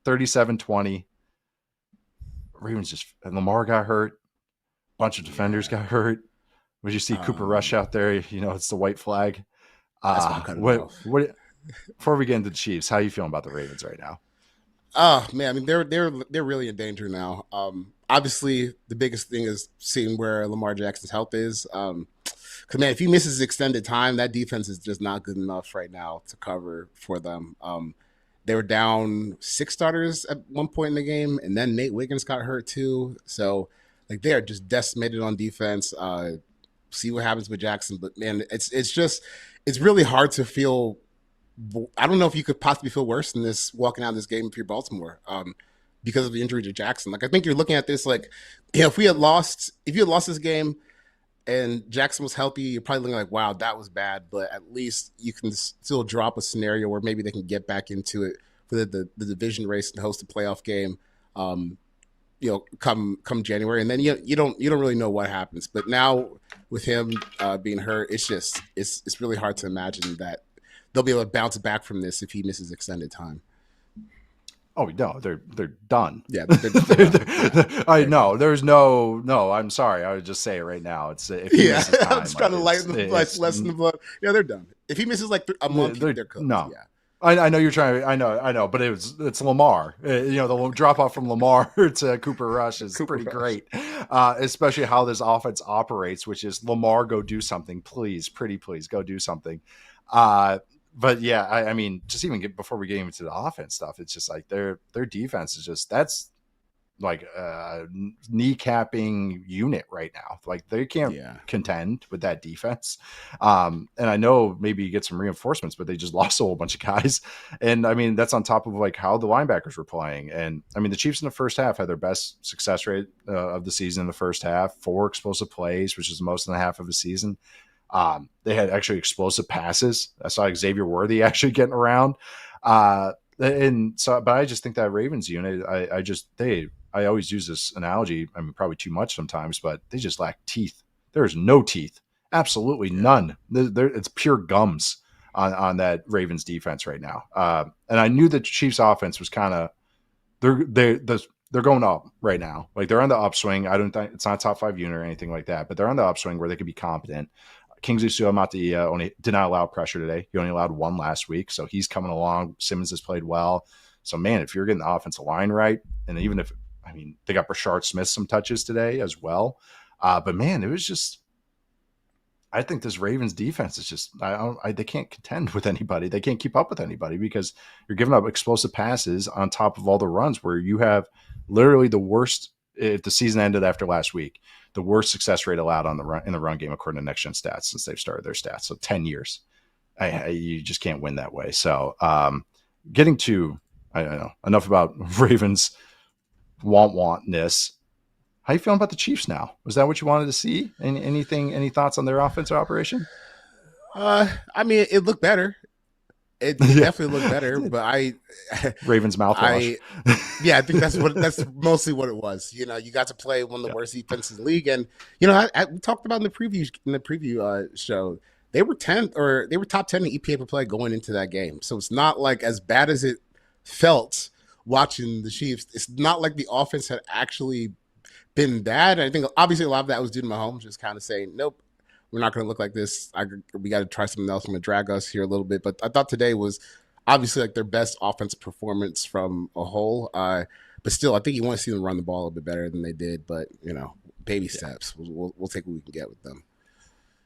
37-20. Ravens and Lamar got hurt. A bunch of defenders got hurt. Would you see Cooper Rush out there? It's the white flag. That's why I'm cutting it off. Before we get into the Chiefs, how are you feeling about the Ravens right now? Oh man, I mean they're really in danger now. Obviously the biggest thing is seeing where Lamar Jackson's health is. Because man, if he misses extended time, that defense is just not good enough right now to cover for them. They were down 6 starters at one point in the game, and then Nate Wiggins got hurt too. So like they are just decimated on defense. See what happens with Jackson, but man, it's really hard to feel. I don't know if you could possibly feel worse than this walking out of this game if you're Baltimore, because of the injury to Jackson. Like I think you're looking at this like, if you had lost this game and Jackson was healthy, you're probably looking like, wow, that was bad. But at least you can still drop a scenario where maybe they can get back into it for the division race and host a playoff game. Come January, and then you don't really know what happens. But now with him being hurt, it's really hard to imagine that they'll be able to bounce back from this if he misses extended time. Oh no, they're done. Yeah, they're done. I know. There's no. I'm sorry. I would just say it right now. It's if he misses time, I'm just trying to lessen the blood. Yeah, they're done. If he misses like a month, they're cooked. No. Yeah. I know you're trying. I know, but it's Lamar. The drop off from Lamar to Cooper Rush is pretty great, especially how this offense operates, which is Lamar, go do something, please, pretty please, go do something. But yeah, I mean, just even before we get into the offense stuff, it's just like their defense is just that's like a kneecapping unit right now. Like they can't contend with that defense. And I know maybe you get some reinforcements, but they just lost a whole bunch of guys. And I mean, that's on top of like how the linebackers were playing. And I mean, the Chiefs in the first half had their best success rate of the season in the first half, 4 explosive plays, which is most in the half of the season. They had actually explosive passes. I saw Xavier Worthy actually getting around. And so, but I just think that Ravens unit, I always use this analogy. I mean, probably too much sometimes, but they just lack teeth. There's no teeth, absolutely none. It's pure gums on that Ravens defense right now. And I knew the Chiefs offense was kind of, they're going up right now. Like they're on the upswing. I don't think it's not a top 5 unit or anything like that, but they're on the upswing where they could be competent. Kingsley Suamati only did not allow pressure today. He only allowed 1 last week, so he's coming along. Simmons has played well. So, man, if you're getting the offensive line right, and even if, I mean, they got Brashard Smith some touches today as well. But, man, it was just – I think this Ravens defense is just they can't contend with anybody. They can't keep up with anybody because you're giving up explosive passes on top of all the runs where you have literally the worst – if the season ended after last week, the worst success rate allowed on in the run game according to Next Gen Stats since they've started their stats. So 10 years, you just can't win that way. So getting to, I don't know, enough about Ravens wantness. How you feeling about the Chiefs now? Was that what you wanted to see? Any thoughts on their offensive operation? I mean, it looked better. It definitely looked better, but Ravens mouthwash. I think that's mostly what it was. You got to play one of the worst defenses in the league, and we talked about in the preview show. They were top 10 in EPA per play going into that game. So it's not like as bad as it felt watching the Chiefs. It's not like the offense had actually been bad. I think obviously a lot of that was due to Mahomes just kind of saying, nope, we're not going to look like this. We got to try something else. I'm going to drag us here a little bit. But I thought today was obviously like their best offensive performance from a whole. But still, I think you want to see them run the ball a little bit better than they did. But, baby steps. We'll take what we can get with them.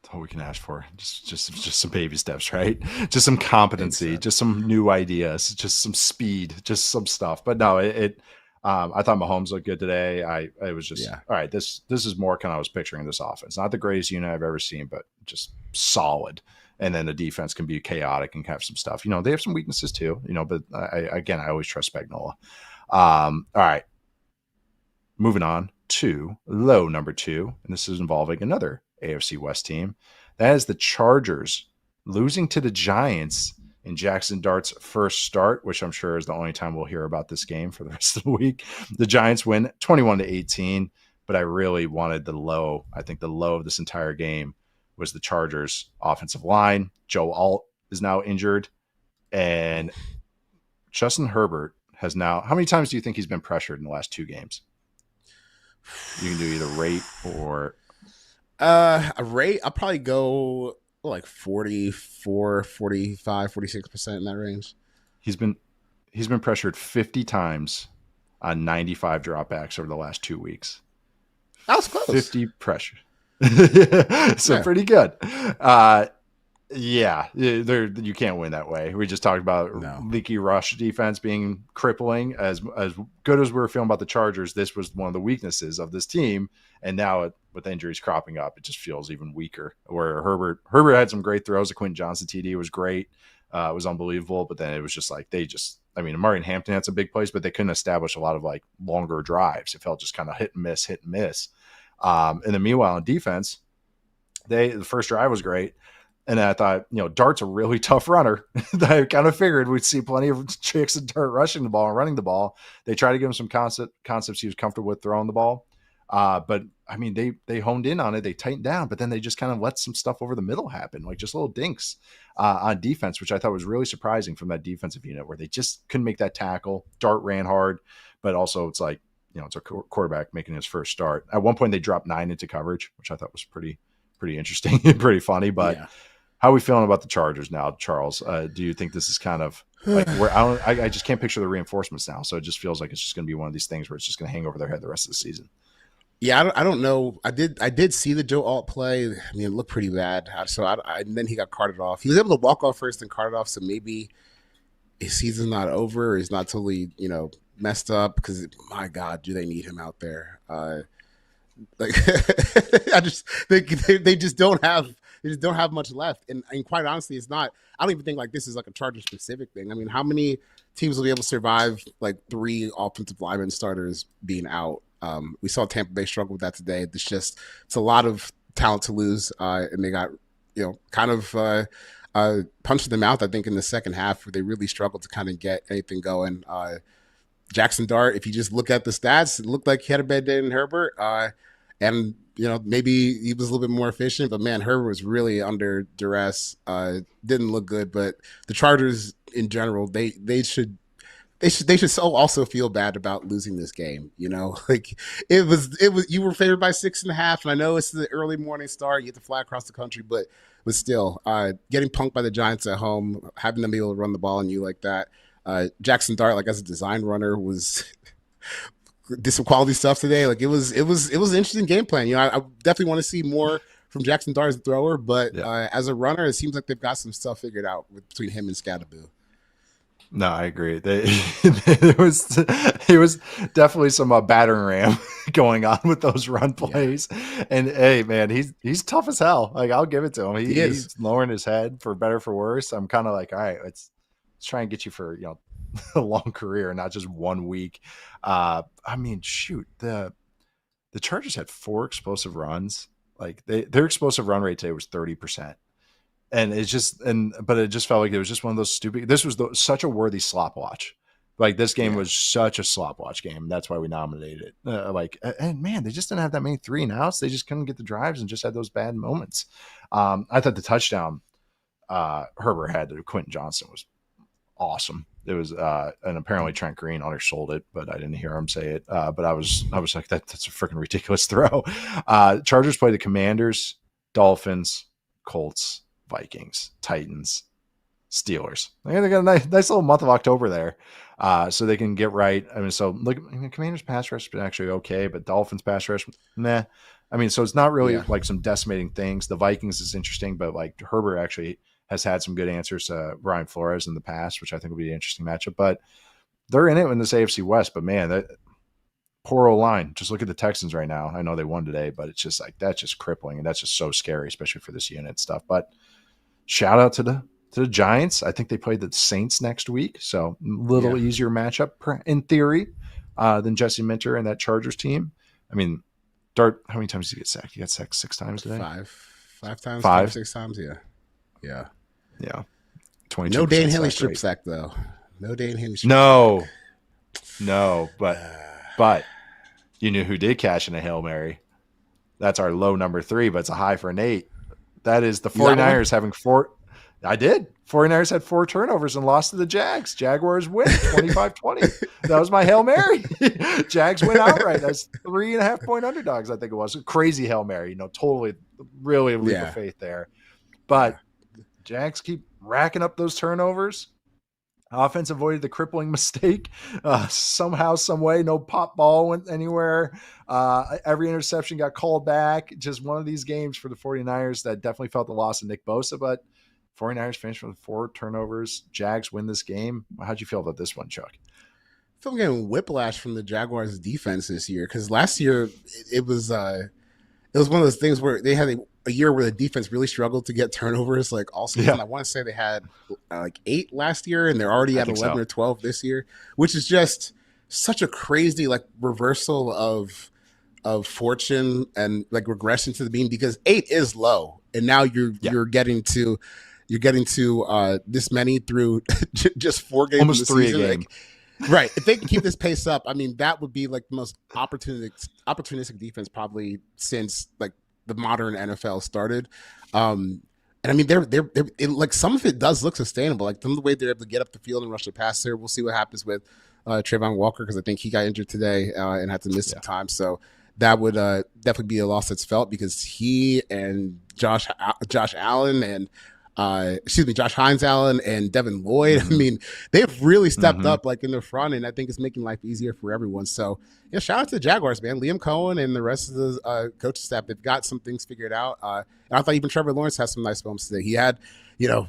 That's all we can ask for. Just some baby steps, right? Just some competency, just some new ideas, just some speed, just some stuff. But no, I thought Mahomes looked good today. I was just all right. This is more kind of I was picturing this offense. Not the greatest unit I've ever seen, but just solid. And then the defense can be chaotic and have some stuff. They have some weaknesses too. But I always trust Spagnuolo. All right, moving on to low number 2, and this is involving another AFC West team. That is the Chargers losing to the Giants in Jackson Dart's first start, which I'm sure is the only time we'll hear about this game for the rest of the week. The Giants win 21-18, but I really wanted the low. I think the low of this entire game was the Chargers offensive line. Joe Alt is now injured, and Justin Herbert has now. How many times do you think he's been pressured in the last 2 games? You can do either rate or a rate. I'll probably go like 44, 45, 46% in that range. He's been pressured 50 times on 95 dropbacks over the last 2 weeks. That was close. 50 pressure. So pretty good. Yeah, you can't win that way. We just talked about leaky rush defense being crippling. As good as we were feeling about the Chargers, this was one of the weaknesses of this team. And now with injuries cropping up, it just feels even weaker. Where Herbert had some great throws. The Quentin Johnson TD was great. It was unbelievable. But then it was just like Amari and Hampton had some big plays, but they couldn't establish a lot of like longer drives. It felt just kind of hit and miss. And then meanwhile, in defense, the first drive was great. And then I thought, Dart's a really tough runner. I kind of figured we'd see plenty of tricks and Dart rushing the ball and running the ball. They tried to give him some concepts he was comfortable with throwing the ball. But I mean, they honed in on it. They tightened down, but then they just kind of let some stuff over the middle happen, like just little dinks on defense, which I thought was really surprising from that defensive unit where they just couldn't make that tackle. Dart ran hard, but also it's like, it's a quarterback making his first start. At one point they dropped 9 into coverage, which I thought was pretty interesting and pretty funny, but how are we feeling about the Chargers now, Charles? Do you think this is kind of like where I just can't picture the reinforcements now. So it just feels like it's just going to be one of these things where it's just going to hang over their head the rest of the season. Yeah, I don't know. I did see the Joe Alt play. I mean, it looked pretty bad. So and then he got carted off. He was able to walk off first and carted off. So maybe his season's not over. Or he's not totally, messed up because my God, do they need him out there? Like I just think they just don't have much left. And quite honestly, it's not. I don't even think like this is like a Charger specific thing. I mean, how many teams will be able to survive like 3 offensive lineman starters being out? We saw Tampa Bay struggle with that today. It's a lot of talent to lose, and they got kind of punched in the mouth. I think in the second half where they really struggled to kind of get anything going. Jackson Dart, if you just look at the stats, it looked like he had a bad day in Herbert, and maybe he was a little bit more efficient. But man, Herbert was really under duress. Didn't look good. But the Chargers in general, they should also feel bad about losing this game. Like it was you were favored by 6.5, and I know it's the early morning start. You have to fly across the country, but still, getting punked by the Giants at home, having them be able to run the ball on you like that. Jackson Dart, like as a design runner, did some quality stuff today. Like it was an interesting game plan. I definitely want to see more from Jackson Dart as a thrower, but as a runner, it seems like they've got some stuff figured out between him and Scadaboo. No, I agree. It was definitely some battering ram going on with those run plays. Yeah. And hey, man, he's tough as hell. Like I'll give it to him. He's lowering his head for better for worse. I'm kind of like, all right, let's try and get you for a long career, not just 1 week. I mean, shoot, the Chargers had 4 explosive runs. Like their explosive run rate today was 30%. And it just felt like it was just one of those stupid. This was such a worthy slop watch. Like this game was such a slop watch game. That's why we nominated it. And man, they just didn't have that many 3 and outs. They just couldn't get the drives and just had those bad moments. I thought the touchdown Herbert had to Quentin Johnson was awesome. It was and apparently Trent Green undersold it, but I didn't hear him say it. But I was like, that's a freaking ridiculous throw. Chargers play the Commanders, Dolphins, Colts, Vikings, Titans, Steelers. They got a nice little month of October there, so they can get right. I mean, so look, Commanders pass rush has been actually okay, but Dolphins pass rush, meh. I mean, so it's not really like some decimating things. The Vikings is interesting, but like Herbert actually has had some good answers to Brian Flores in the past, which I think will be an interesting matchup. But they're in it in this AFC West. But man, that poor old line. Just look at the Texans right now. I know they won today, but it's just like that's just crippling, and that's just so scary, especially for this unit stuff. But shout out to the Giants. I think they play the Saints next week, so a little easier matchup in theory than Jesse Minter and that Chargers team. I mean, Dart, how many times did he get sacked? He got sacked 6 times today. 5 times. 6 times. Yeah. 22. No Dan Henley strip sack though. No Dan Henley. No, but you knew who did cash in a Hail Mary. That's our low number 3, but it's a high for Nate. That is the 49ers having 4. I did. 49ers had 4 turnovers and lost to the Jags. Jaguars win 25-20. That was my Hail Mary. Jags win outright. That's 3.5-point underdogs, I think it was. A crazy Hail Mary. Totally, really a leap of faith there. But Jags keep racking up those turnovers. Offense avoided the crippling mistake somehow, some way. No pop ball went anywhere. Every interception got called back. Just one of these games for the 49ers that definitely felt the loss of Nick Bosa, but 49ers finished with 4 turnovers. Jags win this game. How'd you feel about this one, Chuck? I feel I'm getting whiplash from the Jaguars defense this year, because last year it was one of those things where they had a year where the defense really struggled to get turnovers like all season. I want to say they had like 8 last year, and they're already at 11 or 12 this year, which is just such a crazy like reversal of fortune and like regression to the mean, because 8 is low, and now you're getting to this many through just 4 games almost of the 3 season. a game. Right. If they can keep this pace up, I mean, that would be like the most opportunistic defense probably since like the modern NFL started. And I mean, they're like, some of it does look sustainable. Like the way they're able to get up the field and rush the passer. We'll see what happens with Trayvon Walker, because I think he got injured today and had to miss some time. So that would definitely be a loss that's felt, because he and Josh Allen and Josh Hines Allen and Devin Lloyd. I mean, they've really stepped up like in the front, and I think it's making life easier for everyone. So yeah, shout out to the Jaguars, man. Liam Cohen and the rest of the coaching staff, they've got some things figured out. And I thought even Trevor Lawrence has some nice moments today. He had, a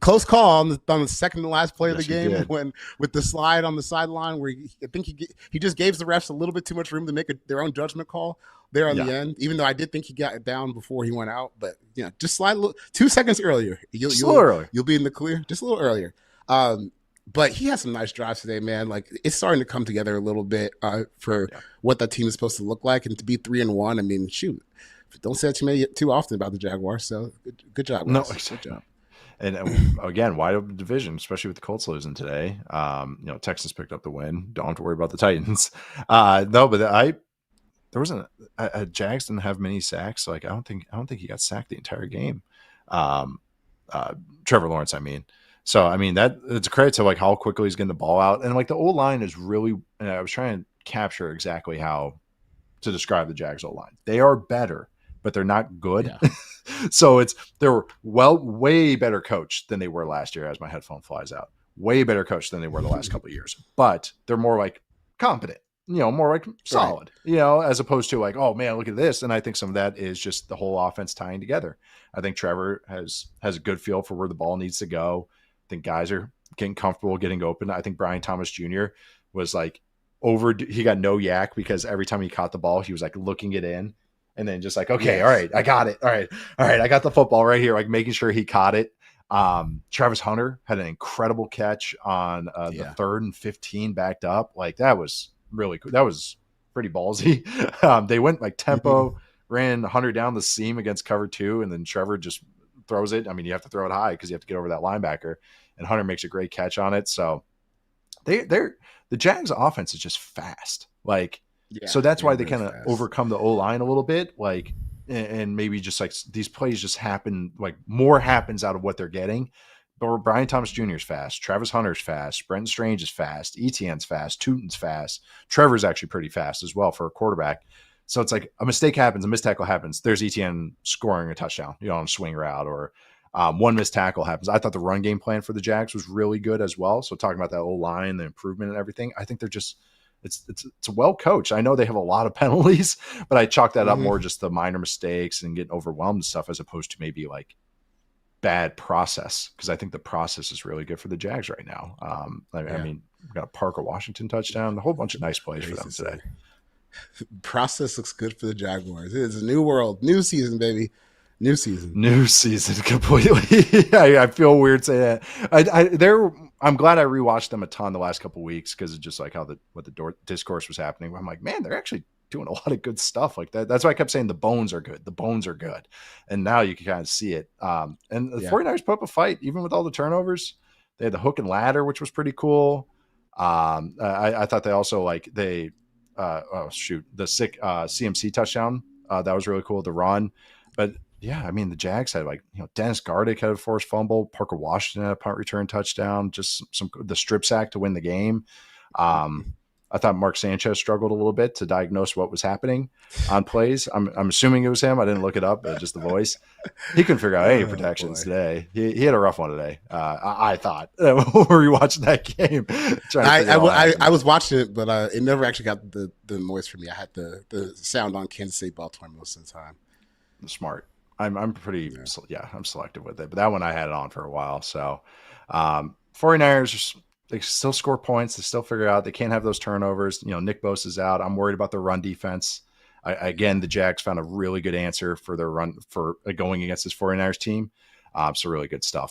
close call on the second to last play of the game when with the slide on the sideline, where I think he just gave the refs a little bit too much room to make their own judgment call there on the end, even though I did think he got it down before he went out. But just slide 2 seconds earlier. You'll be in the clear just a little earlier. But he has some nice drives today, man. Like, it's starting to come together a little bit for what that team is supposed to look like, and to be 3-1. I mean, shoot, don't say that too often about the Jaguars. So good job, guys. No, good job. And again, wide open division, especially with the Colts losing today. Texans picked up the win. Don't have to worry about the Titans. There wasn't Jags didn't have many sacks. So, like, I don't think he got sacked the entire game. Trevor Lawrence, I mean. So, I mean, that it's a credit to like how quickly he's getting the ball out. And like the O-line is really, and I was trying to capture exactly how to describe the Jags O-line. They are better, but they're not good. Yeah. So they're way better coached than they were last year, as my headphone flies out. Way better coached than they were the last couple of years. But they're more like competent, more like solid, as opposed to like, oh man, look at this. And I think some of that is just the whole offense tying together. I think Trevor has a good feel for where the ball needs to go. I think guys are getting comfortable, getting open. I think Brian Thomas Jr. was like he got no yak, because every time he caught the ball, he was like looking it in. And then just like, okay, all right, I got it. All right, I got the football right here, like making sure he caught it. Travis Hunter had an incredible catch on the 3rd and 15 backed up. Like, that was really cool. That was pretty ballsy. They went like tempo, ran Hunter down the seam against cover 2, and then Trevor just throws it. I mean, you have to throw it high because you have to get over that linebacker, and Hunter makes a great catch on it. So the Jags offense is just fast. Like, so that's why they kind of overcome the O-line a little bit, like, and maybe just like these plays just happen, like more happens out of what they're getting. But Brian Thomas Jr. is fast. Travis Hunter's fast. Brenton Strange is fast. Etienne's fast. Tootin's fast. Trevor's actually pretty fast as well for a quarterback. So it's like a mistake happens, a missed tackle happens. There's Etienne scoring a touchdown, on a swing route, or one missed tackle happens. I thought the run game plan for the Jags was really good as well. So talking about that O-line, the improvement and everything, I think they're just it's well coached. I know they have a lot of penalties, but I chalk that up more just the minor mistakes and getting overwhelmed and stuff, as opposed to maybe like bad process, because I think the process is really good for the Jags right now. I mean, we've got a Parker Washington touchdown, a whole bunch of nice plays for them today. Process looks good for the Jaguars. It is a new world, new season, baby. New season completely. I feel weird saying that. I'm glad I rewatched them a ton the last couple of weeks, because it's just like what the discourse was happening. I'm like, man, they're actually doing a lot of good stuff like that. That's why I kept saying the bones are good. The bones are good. And now you can kind of see it. And the 49ers put up a fight, even with all the turnovers. They had the hook and ladder, which was pretty cool. I thought they also the sick CMC touchdown. That was really cool. The run. But Yeah, I mean the Jags had Dennis Gardick had a forced fumble, Parker Washington had a punt return touchdown, just some the strip sack to win the game. I thought Mark Sanchez struggled a little bit to diagnose what was happening on plays. I'm assuming it was him. I didn't look it up, just the voice. He couldn't figure out any Oh protections boy. today. He had a rough one today. I thought when we were watching that game, trying to figure out what happened. I was watching it, but it never actually got the noise for me. I had the sound on Kansas City, Baltimore most of the time. Smart. I'm pretty I'm selective with it, but that one I had it on for a while. So 49ers, they still score points. They still figure out they can't have those turnovers. Nick Bosa's out. I'm worried about the run defense. Again, the Jags found a really good answer for their run for going against this 49ers team. So really good stuff.